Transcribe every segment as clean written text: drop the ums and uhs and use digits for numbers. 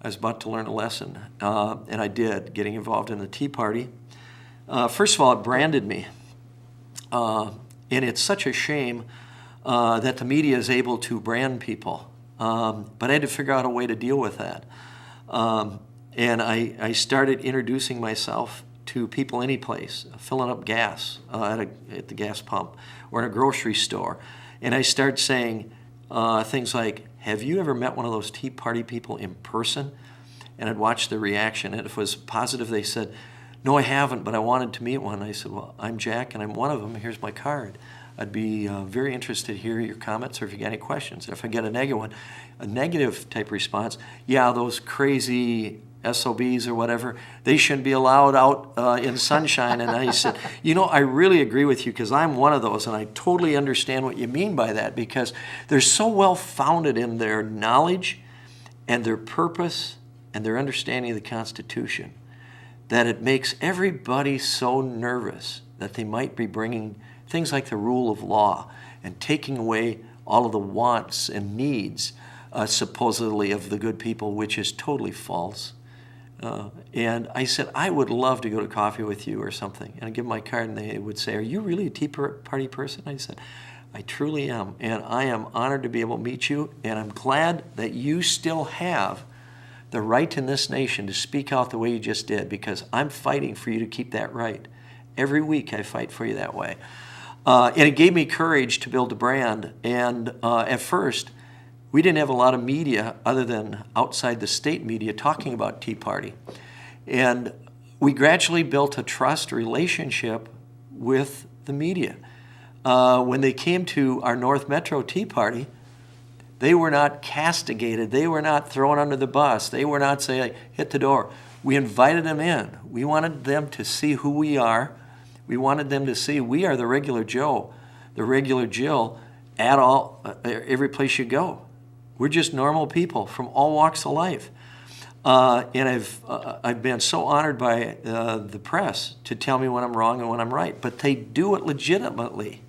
I was about to learn a lesson, and I did, getting involved in the Tea Party. First of all, it branded me. And it's such a shame that the media is able to brand people. But I had to figure out a way to deal with that. And I started introducing myself to people any place, filling up gas at the gas pump or in a grocery store. And I started saying things like, have you ever met one of those Tea Party people in person? And I'd watch their reaction. And if it was positive, they said, no, I haven't, but I wanted to meet one. I said, well, I'm Jack, and I'm one of them. Here's my card. I'd be very interested to hear your comments or if you got any questions. If I get a negative type response, yeah, those crazy SOBs or whatever, they shouldn't be allowed out in sunshine. And I said, I really agree with you because I'm one of those, and I totally understand what you mean by that because they're so well founded in their knowledge and their purpose and their understanding of the Constitution that it makes everybody so nervous that they might be bringing things like the rule of law and taking away all of the wants and needs supposedly of the good people, which is totally false. And I said, I would love to go to coffee with you or something. And I'd give them my card, and they would say, are you really a Tea Party person? I said, I truly am. And I am honored to be able to meet you. And I'm glad that you still have the right in this nation to speak out the way you just did, because I'm fighting for you to keep that right. Every week I fight for you that way. And it gave me courage to build a brand. And at first, we didn't have a lot of media other than outside the state media talking about Tea Party. And we gradually built a trust relationship with the media. When they came to our North Metro Tea Party, they were not castigated. They were not thrown under the bus. They were not saying, hit the door. We invited them in. We wanted them to see who we are. We wanted them to see we are the regular Joe, the regular Jill at every place you go. We're just normal people from all walks of life. And I've been so honored by the press to tell me when I'm wrong and when I'm right, but they do it legitimately.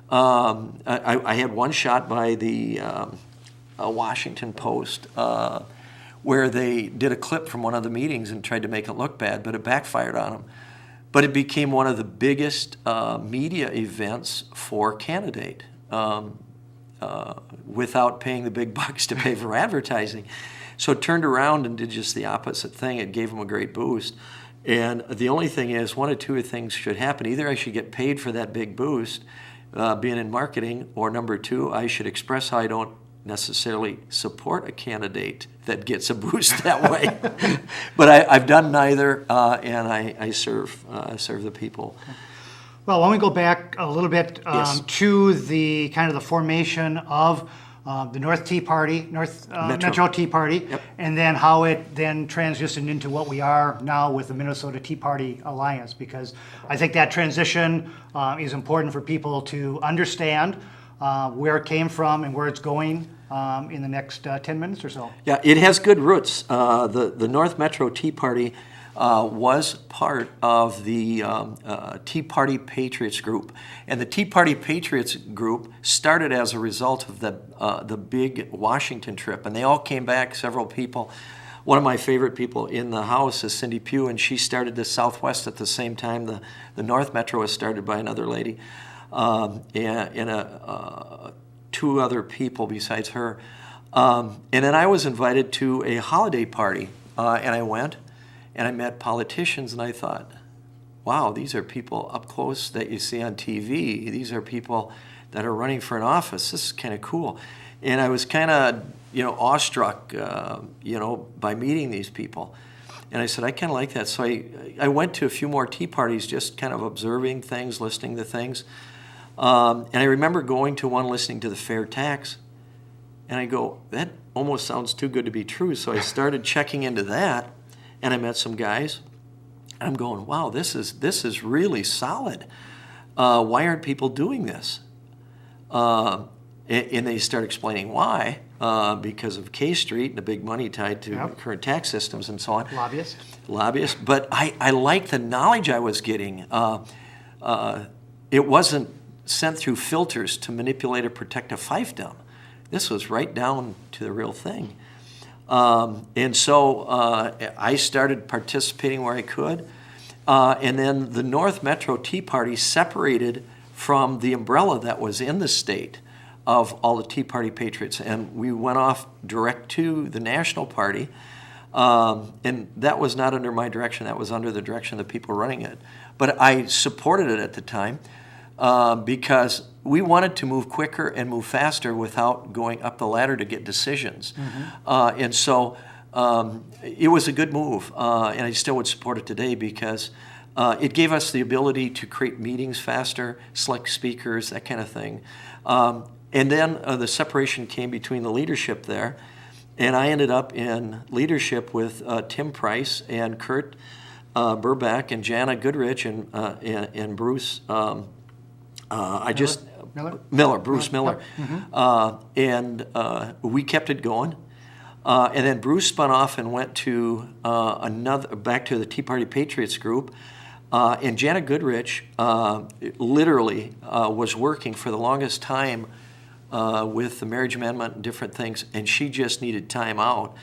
I had one shot by the Washington Post where they did a clip from one of the meetings and tried to make it look bad, but it backfired on them. But it became one of the biggest media events for candidate without paying the big bucks to pay for advertising. So it turned around and did just the opposite thing. It gave them a great boost. And the only thing is, one of two things should happen. Either I should get paid for that big boost, being in marketing, or number two, I should express how I don't necessarily support a candidate that gets a boost that way. But I've done neither, and I serve the people. Well, why don't we go back a little bit Yes. to the kind of the formation of the North Tea Party, Metro Tea Party, Yep. and then how it then transitioned into what we are now with the Minnesota Tea Party Alliance, because I think that transition is important for people to understand where it came from and where it's going in the next 10 minutes or so. Yeah, it has good roots. The North Metro Tea Party was part of the Tea Party Patriots group. And the Tea Party Patriots group started as a result of the big Washington trip. And they all came back, several people. One of my favorite people in the House is Cindy Pugh, and she started the Southwest at the same time. The North Metro was started by another lady and two other people besides her. And then I was invited to a holiday party, and I went. And I met politicians, and I thought, wow, these are people up close that you see on TV. These are people that are running for an office. This is kind of cool. And I was kind of, awestruck, by meeting these people. And I said, I kind of like that. So I went to a few more tea parties, just kind of observing things, listening to things. And I remember going to one, listening to the fair tax. And I go, that almost sounds too good to be true. So I started checking into that. And I met some guys, and I'm going, wow, this is really solid. Why aren't people doing this? And they start explaining why, because of K Street and the big money tied to current tax systems and so on. Lobbyists. But I liked the knowledge I was getting. It wasn't sent through filters to manipulate or protect a fiefdom. This was right down to the real thing. And so I started participating where I could. And then the North Metro Tea Party separated from the umbrella that was in the state of all the Tea Party patriots. And we went off direct to the National Party. And that was not under my direction. That was under the direction of the people running it. But I supported it at the time because we wanted to move quicker and move faster without going up the ladder to get decisions. And so it was a good move, and I still would support it today because it gave us the ability to create meetings faster, select speakers, that kind of thing. And then the separation came between the leadership there, and I ended up in leadership with Tim Price and Kurt Burback and Jana Goodrich and Bruce. Bruce Miller. And we kept it going. And then Bruce spun off and went to back to the Tea Party Patriots group. And Jana Goodrich literally was working for the longest time with the marriage amendment and different things, and she just needed time out.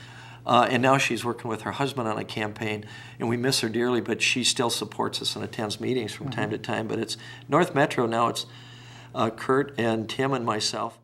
And now she's working with her husband on a campaign, and we miss her dearly, but she still supports us and attends meetings from time to time. But it's North Metro now. It's Kurt and Tim and myself.